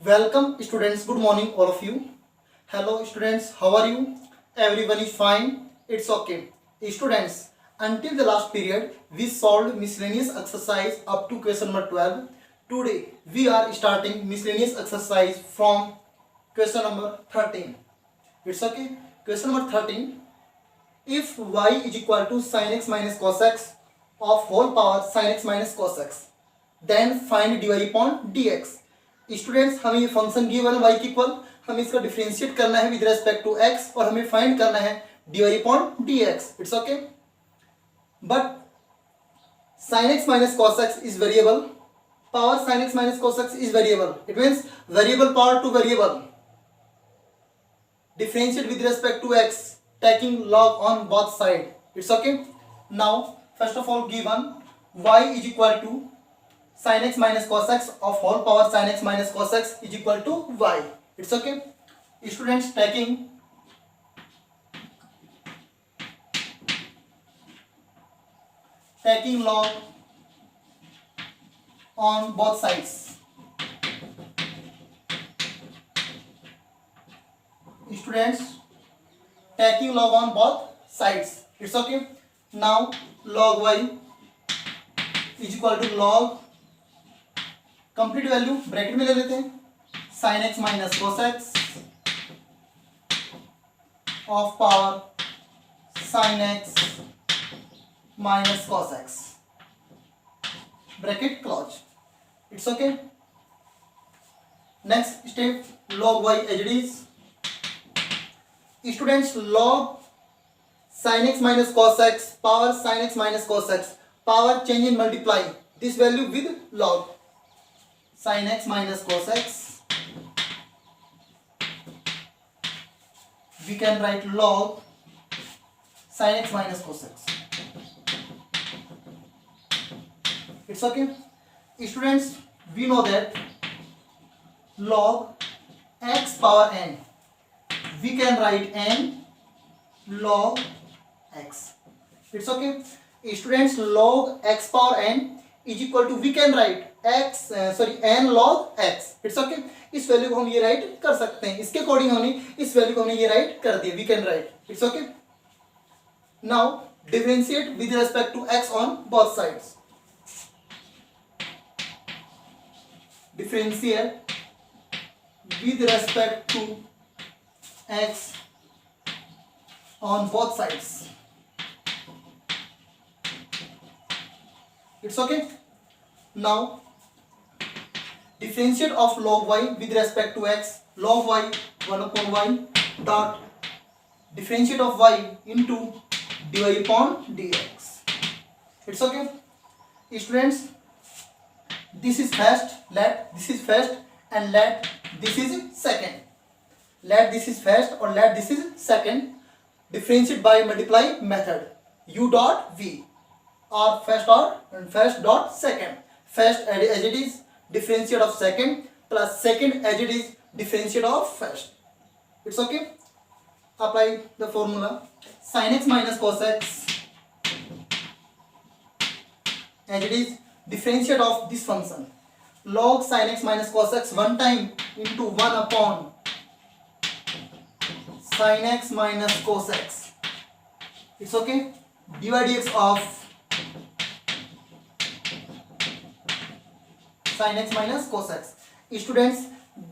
Welcome students, good morning all of you. Hello students, how are you? Everyone is fine, it's okay. Students, until the last period we solved miscellaneous exercise up to question number 12. Today we are starting miscellaneous exercise from question number 13. It's okay. Question number 13. If y is equal to sin x minus cos x of whole power sin x minus cos x, then find dy upon dx. Students हमें ये function given y की equal, हमें इसका differentiate करना है with respect to x और हमें find करना है dy upon dx. It's okay. But sin x minus cos x is variable. Power sin x minus cos x is variable. It means variable power to variable. Differentiate with respect to x, taking log on both side. It's okay. Now first of all given y is equal to sin x minus cos x of whole power sin x minus cos x is equal to y. It's okay. Students, taking log on both sides. Students, taking log on both sides. It's okay. Now log y is equal to log, complete value bracket में ले लेते हैं, sin x minus cos x of power sin x minus cos x, bracket close. It's okay. Next step log y as it is. Students, log sin x minus cos x power sin x minus cos x, power change in multiply this value with log sin x minus cos x. We can write log sin x minus cos x. It's okay. Students, we know that log x power n, we can write n log x. It's okay. Students, log x power n is equal to, we can write n log x. It's okay. इस value को हम ये write कर सकते हैं, इसके according हमने इस वैल्यू को हमने ये राइट कर दिया, we can write. It's okay. Now differentiate with respect to x on both sides. Differentiate with respect to x on both sides. It's okay. Now differentiate of log y with respect to x, log y 1 upon y dot differentiate of y into dy upon dx. It's okay. Students, this is first, let this is first and let this is second. Let this is first or let this is second. Differentiate by multiply method, u dot v or first dot second. First as it is, differentiate of second plus second as it is differentiate of first. It's okay. Apply the formula. Sin x minus cos x as it is differentiate of this function log sin x minus cos x one time into 1 upon sin x minus cos x. It's okay. dy dx of sin x minus cos x. Students,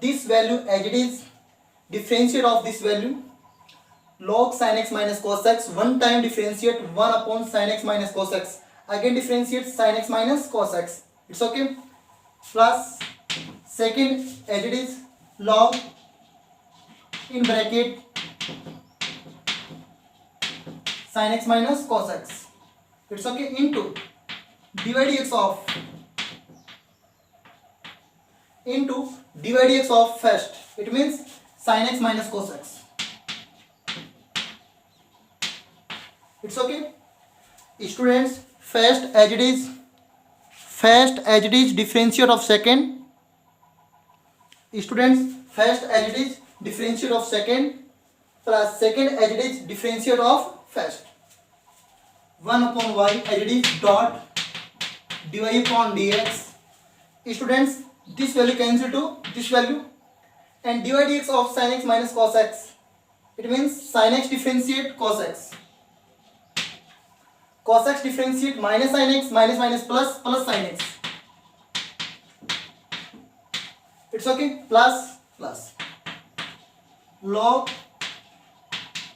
this value as it is differentiate of this value log sin x minus cos x one time differentiate 1 upon sin x minus cos x, again differentiate sin x minus cos x. It's okay. Plus second as it is log in bracket sin x minus cos x. It's okay. Into dy dx of dy dx of first, it means sin x minus cos x. It's okay. Students, first as it is differentiate of second. Students, first as it is differentiate of second plus second as it is differentiate of first. 1 upon y as it is dot dy upon dx. Students, this value cancel to this value, and dy dx of sin x minus cos x. It means sin x differentiate cos x. Cos x differentiate minus sin x, minus plus sin x. It's okay. Plus log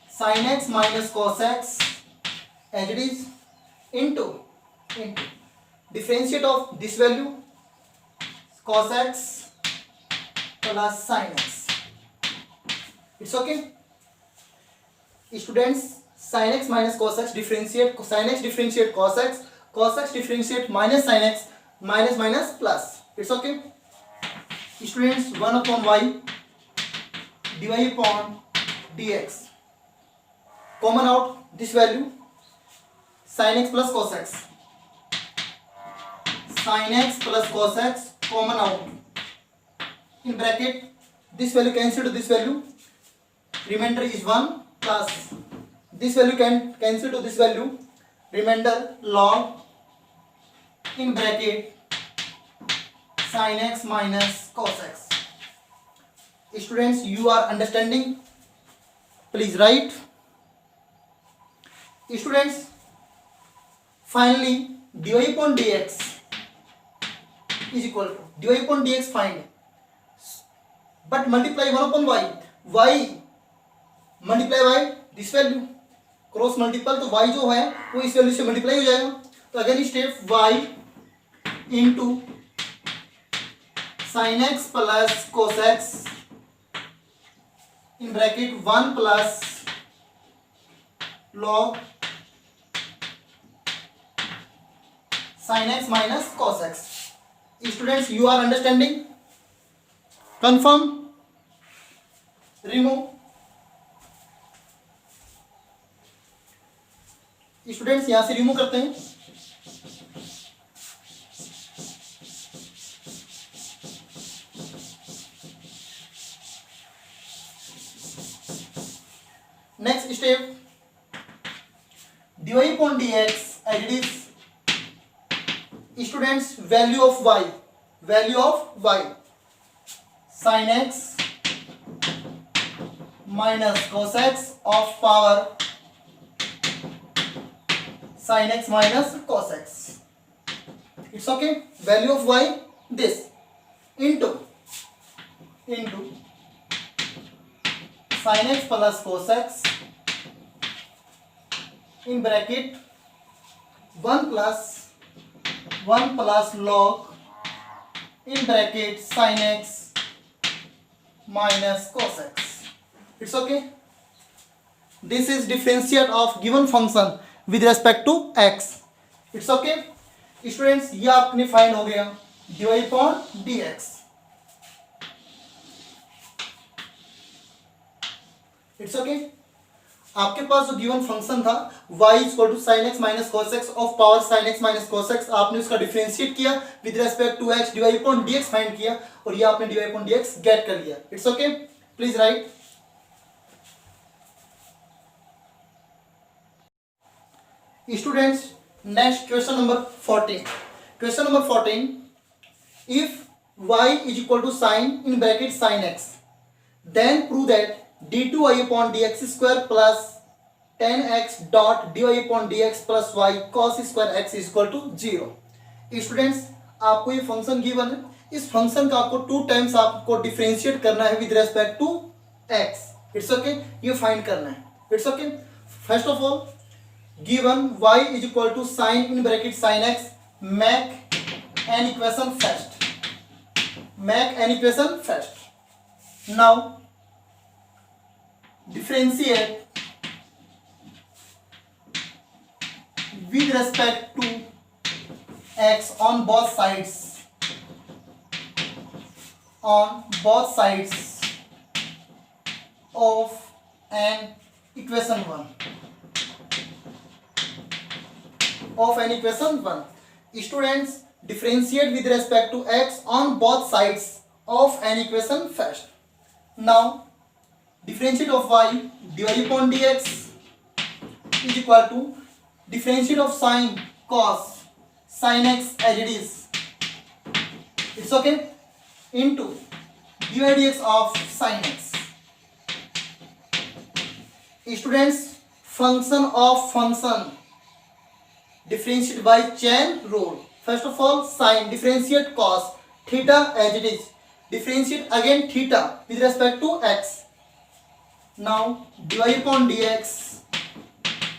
sin x minus cos x as it is into differentiate of this value cos x plus sin x. It's okay. Students, sin x minus cos x differentiate sin x differentiate cos x differentiate minus sin x, minus plus. It's okay. Students, 1 upon y dy upon dx. Common out this value sin x plus cos x. Sin x plus cos x common out. In bracket this value cancel to this value. Remainder is 1 plus this value can cancel to this value. Remainder log in bracket sin x minus cos x. Students, you are understanding? Please write. Students, finally dy upon dx is equal to dy upon dx find, but multiply 1 upon y multiply by this value, cross multiple तो y जो है वो इस value से multiply हो जाएगा. तो again step y into sin x plus cos x in bracket 1 plus log sin x minus cos x. Students, you are understanding? Confirm? Remove. Students यहां से रिमूव करते हैं. Next step dy upon dx as it is. Students, value of y sin x minus cos x of power sin x minus cos x. It's okay. Value of y this into sin x plus cos x in bracket 1 plus log in bracket sin x minus cos x. It's okay. This is differentiate of given function with respect to x. It's okay. Students, ये आपने find हो गया dy upon dx. It's okay. आपके पास जो given function था y equal to sin x minus cos x of power sin x minus cos x, आपने उसका डिफरेंशिएट किया with respect to x, dy upon dx find किया और ये आपने dy upon dx गेट कर लिया. It's okay. Please right. Students, next question number 14. Question number 14. If y is equal to sin in bracket sin x, then prove that d2y upon dx square plus 10x dot dy upon dx plus y cos square x is equal to 0. Students, आपको ये function given है. इस function का आपको 2 times आपको differentiate करना है with respect to x. It's okay. ये फाइंड करना है. It's okay. First of all given y is equal to sin in bracket sin x, make an equation first. Now differentiate with respect to x on both sides of an equation 1. Students, differentiate with respect to x on both sides of an equation first. Now differentiate of y dy upon dx is equal to differentiate of sin cos sin x as it is. It's okay. Into dy dx of sin x. Students, function of function differentiate by chain rule. First of all, sin differentiate cos theta as it is, differentiate again theta with respect to x. Now dy upon dx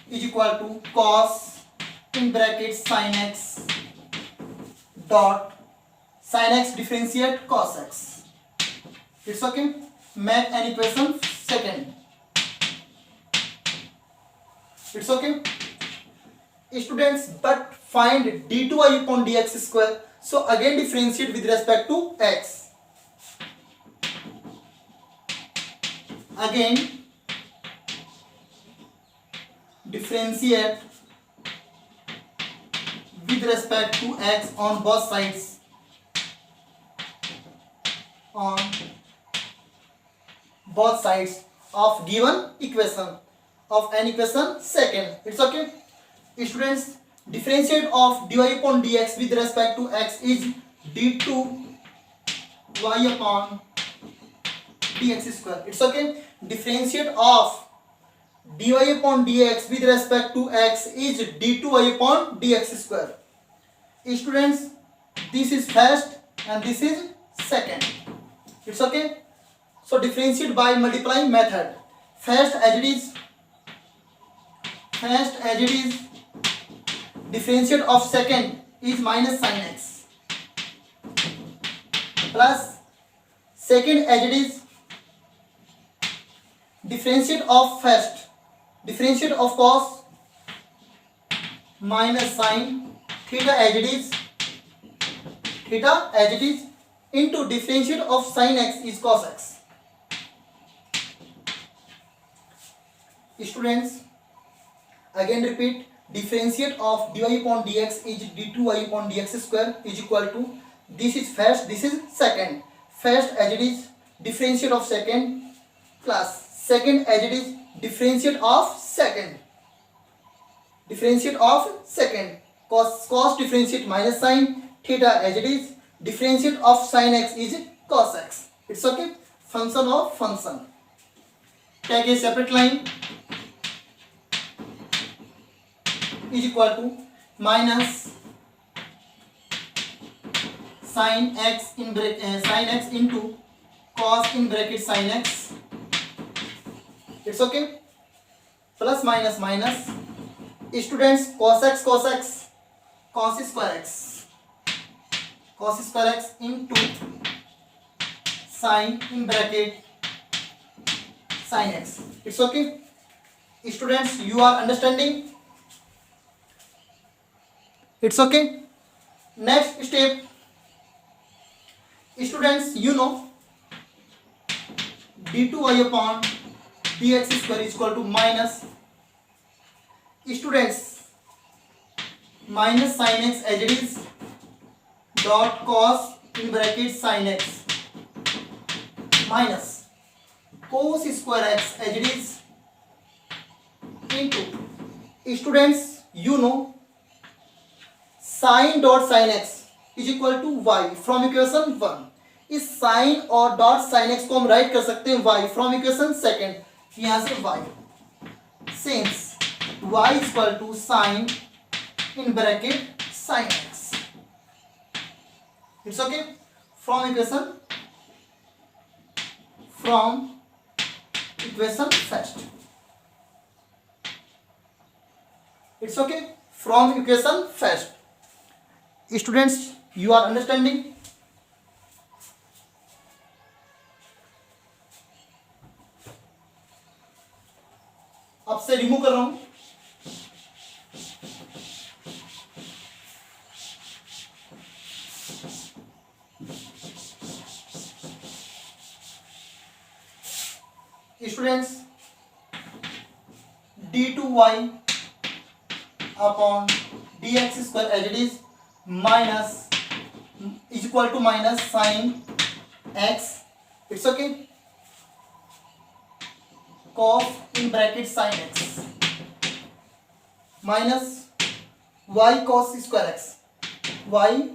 is equal to cos in bracket sin x dot sin x differentiate cos x. It's okay. Make an equation second. It's okay. Students, but find d2y upon dx square. So again differentiate with respect to x. Again differentiate with respect to x on both sides. On both sides of given equation, of an equation second. It's okay. Students, differentiate of dy upon dx with respect to x is d2y upon dx square. It's okay. Differentiate of dy upon dx with respect to x is d2y upon dx square. Students, this is first and this is second. It's okay. So differentiate by multiplying method. First as it is, differentiate of second is minus sin x plus second as it is, differentiate of first, differentiate of cos minus sin theta as it is, into differentiate of sin x is cos x. Students, again repeat, differentiate of dy upon dx is d2y upon dx square is equal to, this is first, this is second. First as it is, differentiate of second plus second as it is, differentiate of second. Cos differentiate minus sin theta as it is, differentiate of sin x is cos x. It's okay. Function of function. Take a separate line. Is equal to minus sin x in sin x into cos in bracket sin x. It's okay. Plus minus minus. Students, cos square x into sin in bracket sin x. It's okay. Students, you are understanding? It's okay. Next step, students, you know d2y upon dx square is equal to minus, students, minus sin x as it is dot cos in bracket sin x minus cos square x as it is into, students, you know sin dot sin x is equal to y from equation 1. इस sin और dot sin x को हम right कर सकते हैं y from equation second. यहाँ से y, since y is equal to sin in bracket sin x. It's okay. From equation first. It's okay. From equation first. Students, you are understanding? अब से remove कर रहा हूं. Students, d2y upon dx square as it is minus is equal to minus sin x. It's okay. Cos in bracket sin x minus y cos square x. Y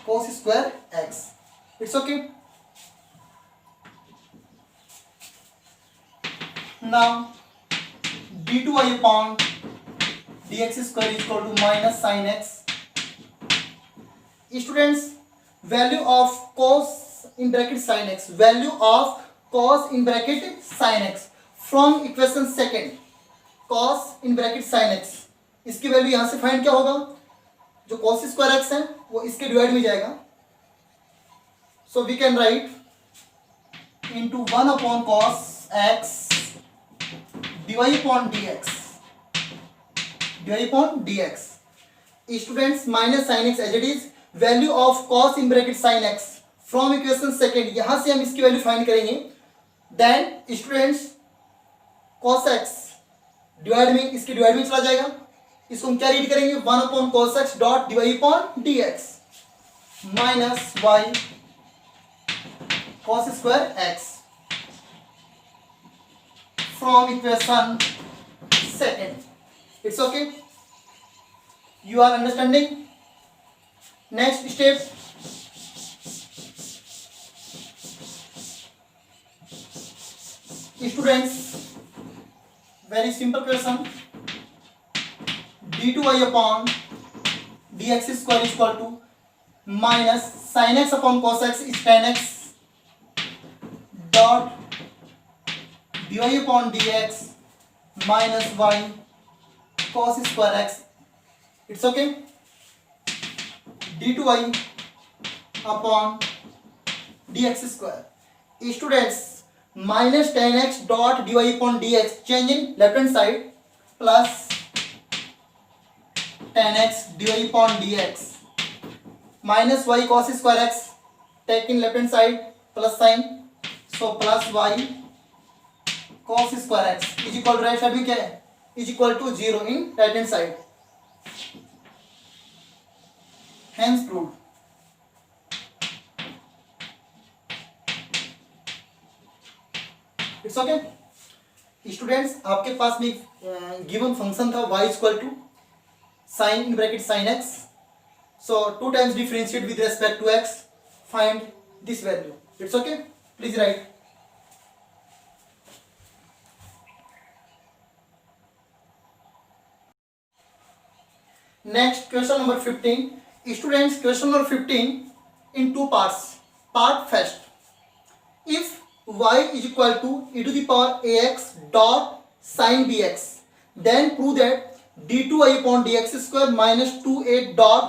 cos square x. It's okay. Now d2y upon dx square is equal to minus sin x. Students, value of cos in bracket sin x, value of cos in bracket sin x from equation second, cos in bracket sin x, इसकी value यहां से find क्या होगा, जो cos square x है वो इसके divide में जाएगा. So we can write into 1 upon cos x divide upon dx, divide upon dx. Students, minus sin x as it is, value of cos in bracket sin x from equation second, यहां से हम इसकी value find करेंगे. Then students cos x divide में, इसके divide में चला जाएगा, इसको हम क्या रीड करेंगे, 1 upon cos x dot divide upon dx minus y cos square x from equation second. It's okay, you are understanding. Next step, students, very simple question, d2y upon dx square is equal to minus sin x upon cos x is tan x dot dy upon dx minus y cos square x. It's okay. d2y upon dx square. Students, minus tan x dot dy upon dx, change in left hand side, plus tan x dy upon dx minus y cos square x, take in left hand side, plus sign, so plus y cos square x is equal to, right side में क्या है, is equal to 0 in right hand side. Hence proved. It's okay. Students, आपके पास में given function था y equal to sine in bracket sine x, so 2 times differentiate with respect to x, find this value. It's okay, please write. Next question number 15. Students, question number 15 in 2 parts. Part first, if y is equal to e to the power ax dot sin bx, then prove that d2y upon dx square minus 2a dot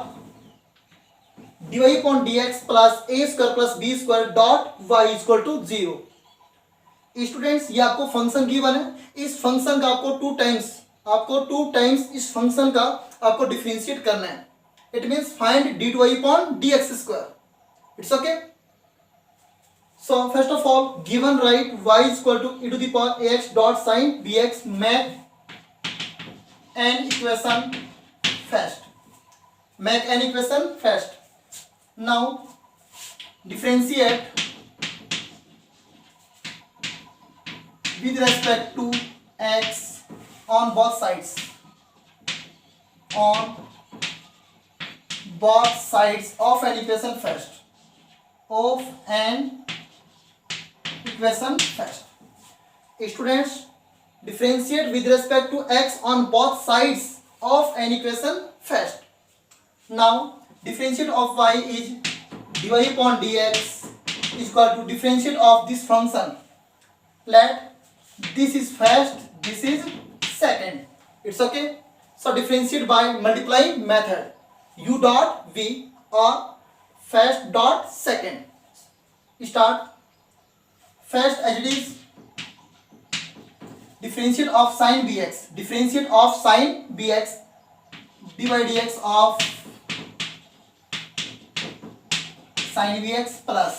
dy upon dx plus a square plus b square dot y is equal to 0. Students, ये आपको function given है, इस function का आपको 2 times इस function का आपको differentiate करना है. It means find d2y upon dx square. It's okay. So first of all, given right y is equal to e to the power ax dot sin bx, make an equation first. Make an equation first. Now differentiate with respect to x on both sides. On both sides of an equation first. Of an equation first. Students, differentiate with respect to x on both sides of an equation first. Now differentiate of y is dy upon dx is equal to differentiate of this function. Let this is first, this is second. It's okay. So differentiate by multiplying method, u dot v or first dot second. Start. First, as it is, differentiate of sin bx, differentiate of sin bx dy dx of sin bx plus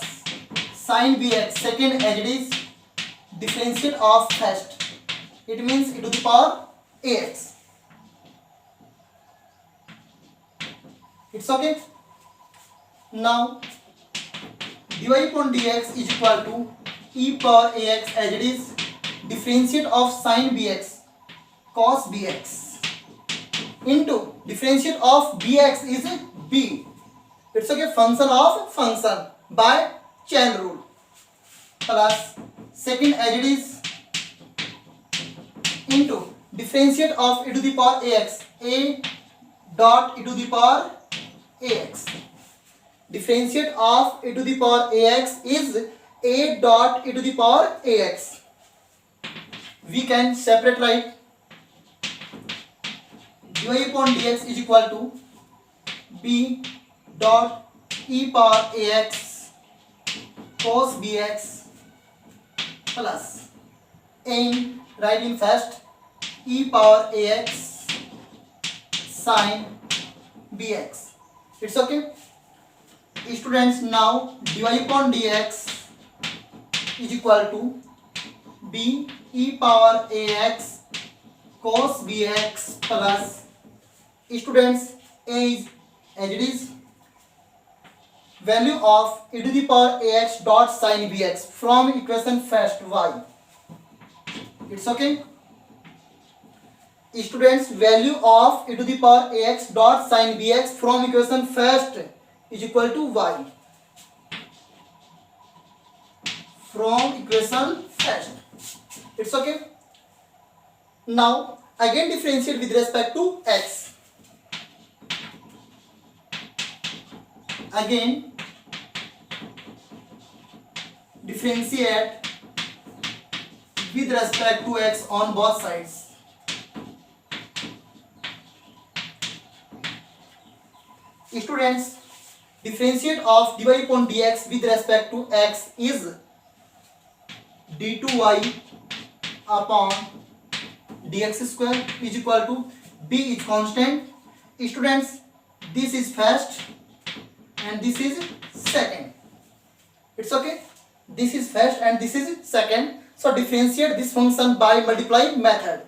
sin bx second, as it is, differentiate of first, it means e to the power ax. It's okay. Now dy upon dx is equal to e power ax, as it is, differentiate of sin bx cos bx into differentiate of bx is b. It's okay, function of function by chain rule plus second as it is into differentiate of e to the power ax, a dot e to the power ax. Differentiate of e to the power ax is a dot e to the power ax. We can separate write dy upon dx is equal to b dot e power ax cos bx plus in write in first e power ax sin bx. It's okay. Students, now dy upon dx is equal to b e power ax cos bx plus, students, a is as it is value of e to the power ax dot sin bx from equation first y. It's okay. Students, value of e to the power ax dot sin bx from equation first is equal to y. From equation first. It's okay. Now again differentiate with respect to x. Again differentiate with respect to x on both sides. Students, differentiate of dy upon dx with respect to x is d2y upon dx square is equal to b is constant. Students, this is first and this is second. It's okay. This is first and this is second. So differentiate this function by multiply method.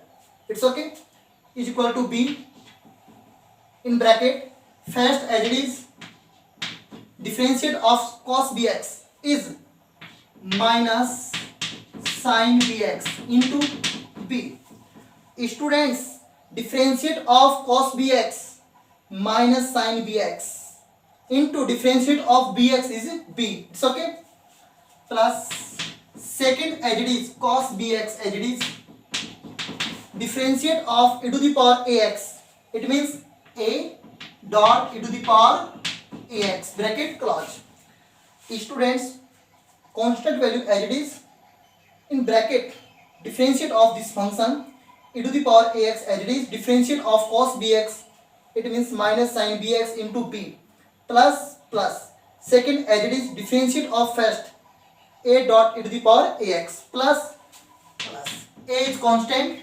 It's okay. Is equal to b in bracket first as it is differentiate of cos bx is minus sin bx into b. Students, differentiate of cos bx minus sin bx into differentiate of bx is b. It's okay. Plus second as it is cos bx as it is differentiate of e to the power ax. It means a dot e to the power ax bracket close. Students, constant value as it is in bracket differentiate of this function e to the power ax as it is differentiate of cos bx, it means minus sin bx into b plus second as it is differentiate of first a dot e to the power ax plus a is constant,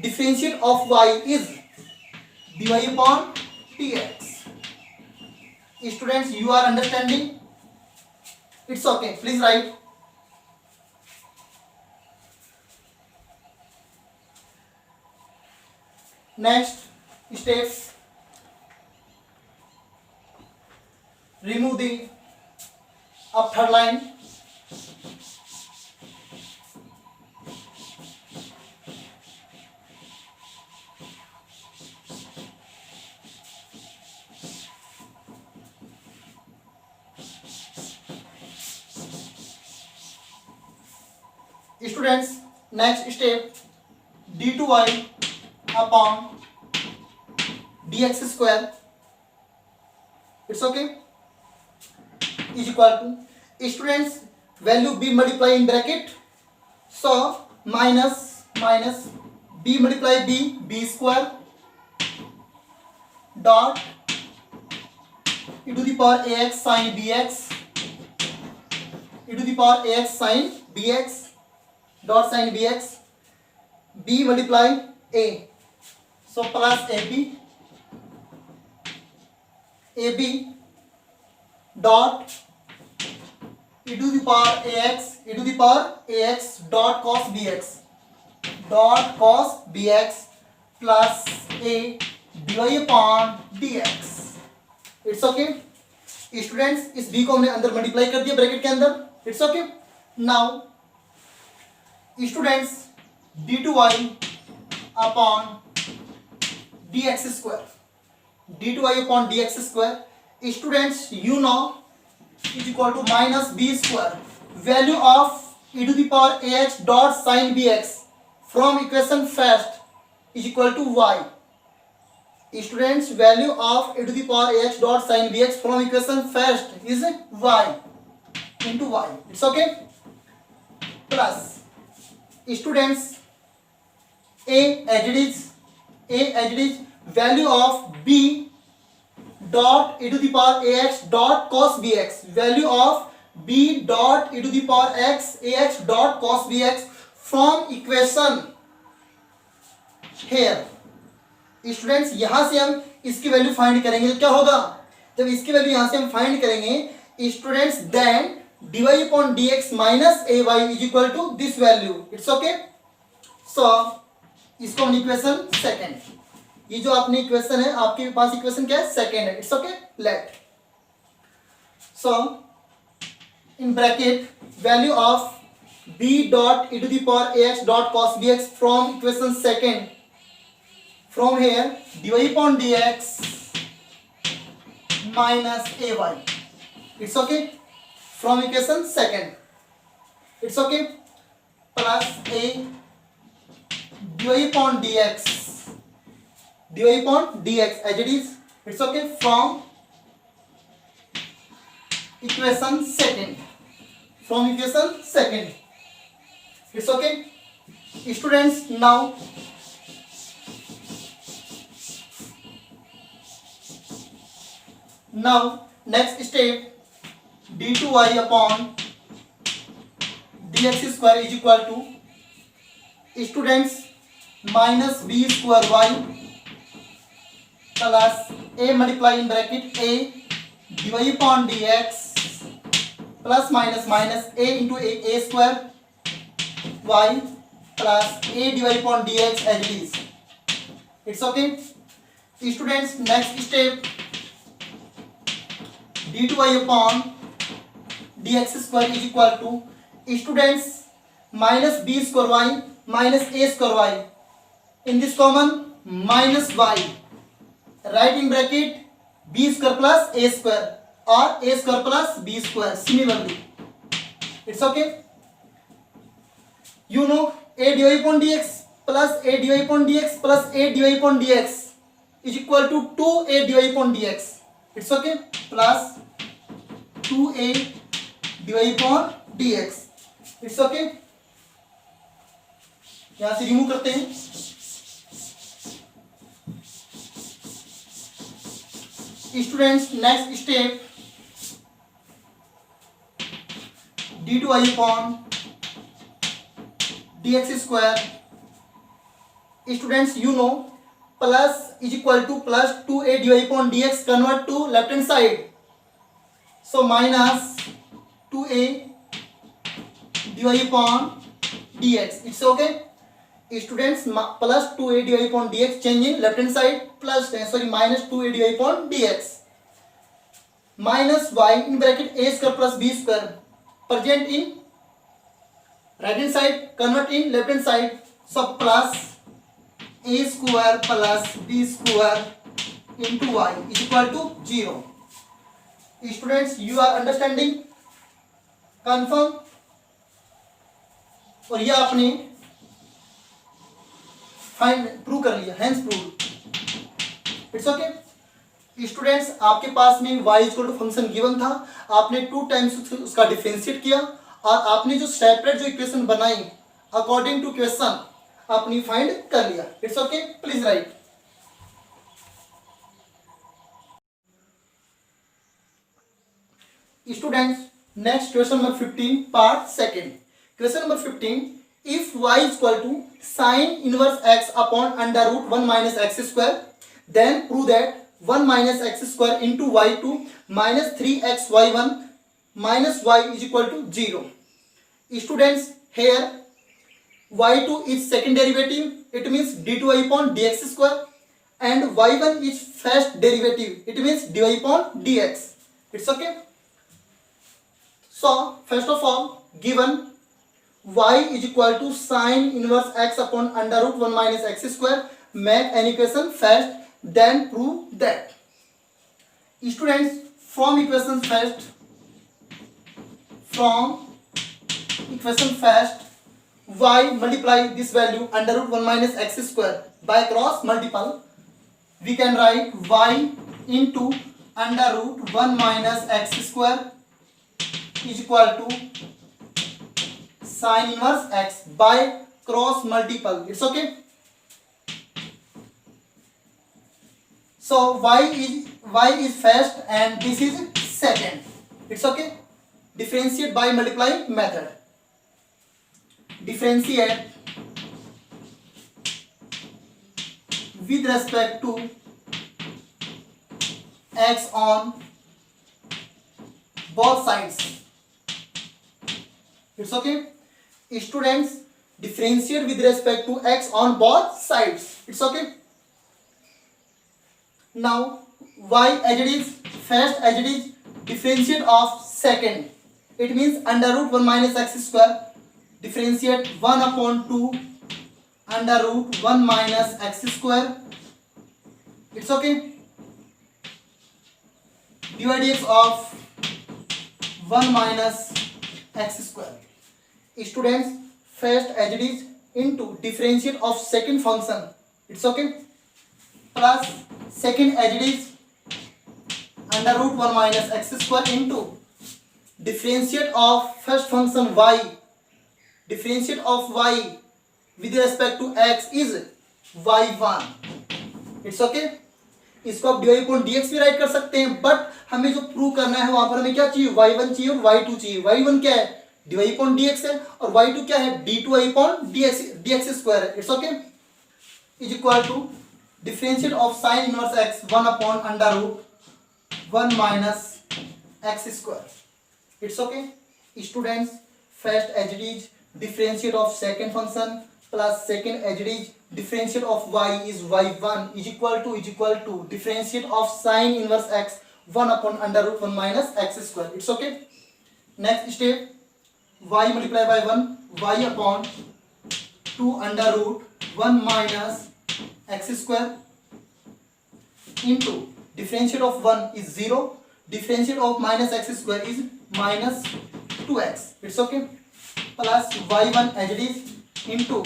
differentiate of y is dy upon dx. Students, you are understanding? It's okay. Please write. Next steps. Remove the up third line. Students, next step d2y upon dx square, it's okay, is equal to, students, value b multiply in bracket, so minus b multiply b square dot e to the power ax sin bx, e to the power ax sin bx dot sin bx, b multiply a, so plus ab dot e to the power ax dot cos bx plus a dy upon dx. It's okay students, इस b को हमने अंदर multiply कर दिया bracket के अंदर. It's okay. Now students d2y upon dx square, d2y upon dx square. Students, you know is equal to minus b square. Value of e to the power ax dot sin bx from equation first is equal to y. Students, value of e to the power ax dot sin bx from equation first is y into y. It's okay. Plus students, a as it is value of b dot e to the power ax dot cos bx, value of b dot e to the power x ax dot cos bx from equation here. Students, यहां से हम इसकी value find करेंगे तो क्या होगा, जब इसकी वैल्यू यहां से हम फाइंड करेंगे students, then dy upon dx minus ay is equal to this value. It's okay. So इसको हम इक्वेशन सेकंड, ये जो आपने इक्वेशन है, आपके पास इक्वेशन क्या है, सेकंड है. It's okay. Let so in bracket value of b dot e to the power ax dot cos bx from equation second, from here dy upon dx minus ay. It's okay. From equation second, it's okay. Plus a dy upon dx as it is. It's okay. From equation second, it's okay. Students, now next step, d2y upon dx square is equal to students minus b square y plus a multiply in bracket a dy upon dx plus minus a into a square y plus a dy upon dx as it is. It's okay. Students, next step, d2y upon dx square is equal to students minus b square y minus a square y, in this common minus y, right in bracket b square plus a square or a square plus b square. Similarly, it's okay. You know a dy upon dx plus a dy upon dx plus a dy upon dx is equal to 2a dy upon dx. It's okay. Plus 2a dy upon dx. It's okay. यहां से remove करते हैं. Students, next step, d2y upon dx square. Students, you know plus is equal to plus 2a dy upon dx, convert to left hand side. So minus 2a dy upon dx. It's okay. Students, plus 2a dy upon dx change in left hand side, plus minus 2a dy upon dx minus y in bracket a square plus b square, present in right hand side, convert in left hand side. So plus a square plus b square into y is equal to 0. Students, you are understanding? Confirm? और यह आपने find prove कर लिया, hence prove. It's okay. Students, आपके पास में y equal to function given था, आपने 2 टाइम्स उसका डिफरेंशिएट किया और आपने जो सेपरेट जो इक्वेशन बनाई अकॉर्डिंग टू क्वेश्चन आपने फाइंड कर लिया. It's okay. Please right. Students, next question number 15, part second. Question number 15. If y is equal to sin inverse x upon under root 1 minus x square, then prove that 1 minus x square into y2 minus 3xy1 minus y is equal to 0. Students, here y2 is second derivative, it means d2y upon dx square, and y1 is first derivative, it means dy upon dx. It's okay. So first of all, given y is equal to sin inverse x upon under root 1 minus x square, make an equation first, then prove that. Students, from equation first, from equation first, y multiply this value under root 1 minus x square by cross multiple. We can write y into under root 1 minus x square is equal to sin inverse x by cross multiple. It's okay. So y is first and this is second. It's okay. Differentiate by multiplying method. Differentiate with respect to x on both sides. It's okay. Students, differentiate with respect to x on both sides. It's okay. Now y as it is, first as it is, differentiate of second. It means under root 1 minus x square. Differentiate 1 upon 2 under root 1 minus x square. It's okay. Divide x of 1 minus x square. Students, first as it is into differentiate of second function. It's okay. Plus second as it is under root 1 minus x square into differentiate of first function y. Differentiate of y with respect to x is y1. It's okay. इसको आप dy upon dx भी right कर सकते हैं, but हमें जो prove करना है वहां पर हमें क्या चाहिए, y1 चाहिए और y2 चाहिए. y1 क्या है, dy upon dx है, और y2 क्या है, d2y upon dx स्क्वायर है. It's okay. Is equal to differentiate of sin inverse x 1 upon under root 1 minus x square. It's okay. Students, first as it is differentiate of second function plus second as it is differentiate of y is y1 is equal to differentiate of sin inverse x 1 upon under root 1 minus x square. It's okay. Next step, y multiply by 1, y upon 2 under root 1 minus x square into differentiate of 1 is 0, differentiate of minus x square is minus 2x. It's okay. Plus y1 as it is into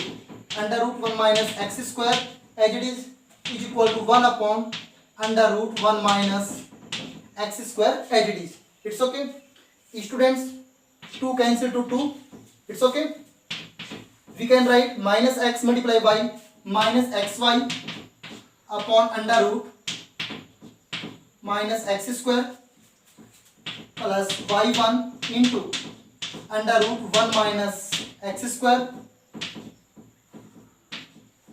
under root 1 minus x square as it is equal to 1 upon under root 1 minus x square as it is. It's okay. Students, 2 cancel to 2. It's okay. We can write minus x multiply by minus xy upon under root minus x square plus y1 into under root 1 minus x square.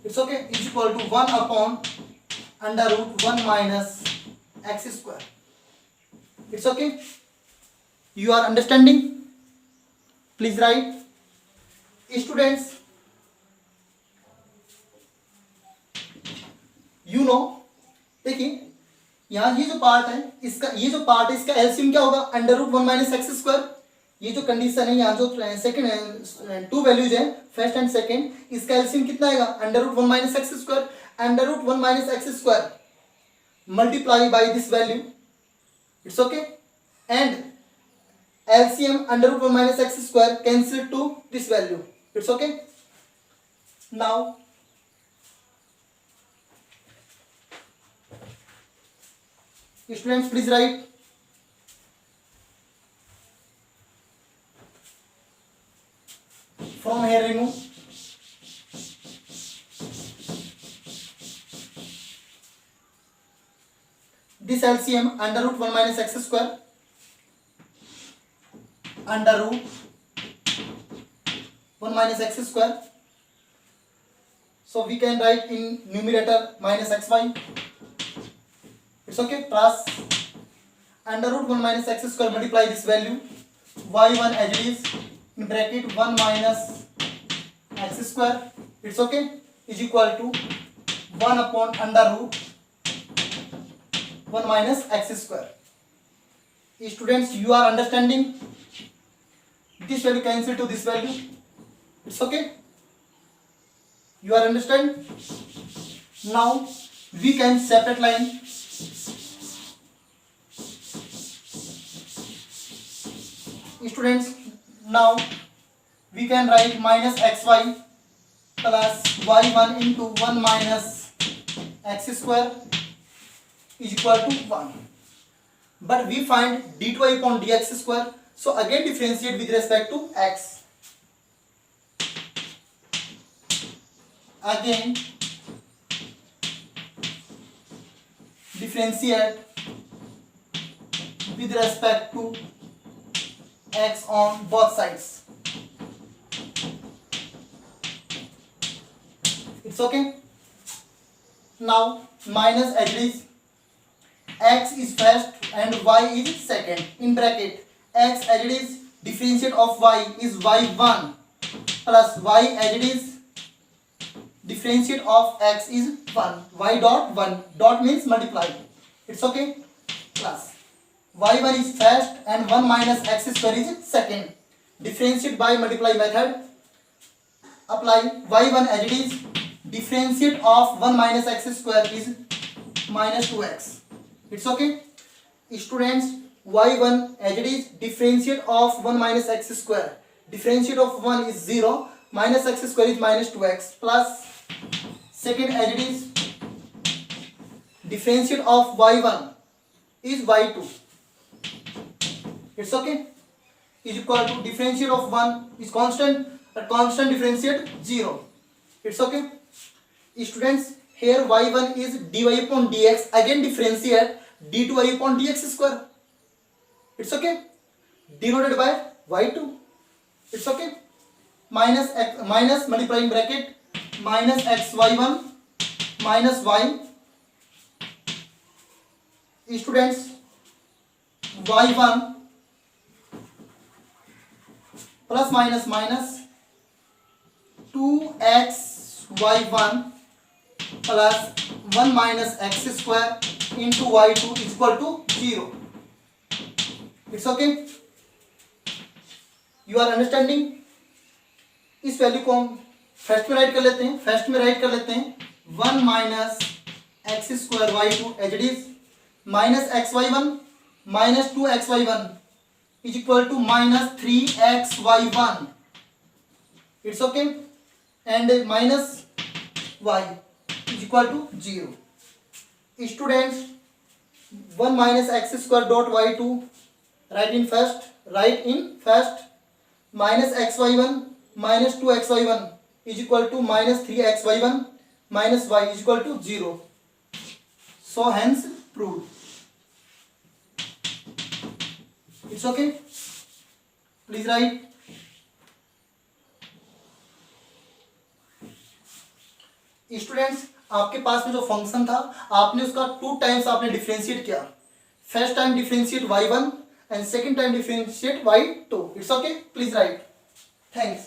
It's okay. Is equal to 1 upon under root 1 minus x square. It's okay. You are understanding? Please write. Students, you know, देखिए यहाँ ये जो part है इसका LCM क्या होगा, under root 1 minus X square. ये जो कंडीशन है, यहाँ जो सेकंड 2 वैल्यूज है फर्स्ट एंड सेकंड, इसका एलसीएम कितना आएगा, under root 1 minus X square. Under root 1 minus X square multiply by this value. It's okay. And LCM under root 1 minus X square cancel to this value. It's okay. Now students, please write. From here remove this LCM under root 1 minus x square under root 1 minus x square. So we can write in numerator minus xy. It's okay. Plus under root 1 minus x square multiply this value y1 as it is in bracket 1 minus x square. It's okay. Is equal to 1 upon under root 1 minus x square. Students, you are understanding? This value cancel to this value. It's okay. You are understand? Now we can separate line. Students, Now we can write minus xy plus y1 into 1 minus x square is equal to 1. But we find dy upon dx square. So again differentiate with respect to x. Again differentiate with respect to x on both sides. It's okay. Now minus as it is, x is first and y is second. In bracket x as it is, differentiate of y is y1 plus y as it is, differentiate of x is 1. Y dot 1 dot means multiply. It's okay. Plus y1 is first and 1 minus x square is second. Differentiate by multiply method. Apply y1 as it is, differentiate of 1 minus x square is minus 2x. It's okay. Students, y1 as it is, differentiate of 1 minus x square. Differentiate of 1 is 0, minus x square is minus 2x, plus second as it is, differentiate of y1 is y2. It's okay. Is equal to differentiate of 1 is constant, but constant differentiate 0. It's okay. Students, here y1 is dy upon dx, again differentiate d2y upon dx square. It's okay. Denoted by y2. It's okay. Minus x, minus multiplying bracket minus xy1 minus y. Students, y1 plus minus minus 2xy1 plus 1 minus x square into y2 is equal to 0. It's okay. You are understanding? इस value को हम first में write कर लेते हैं. 1 minus X square y2 as it is minus xy1 minus 2xy1 is equal to minus 3xy1. It's okay. And minus y is equal to 0. Students, 1 minus x square dot y2 write in first minus xy1 minus 2xy1 is equal to minus 3xy1 minus y is equal to 0. So hence proved. It's okay. Please write. Students, आपके पास में जो function था आपने उसका 2 times आपने differentiate किया. First time differentiate y1 and second time differentiate y2. It's okay. Please right. Thanks.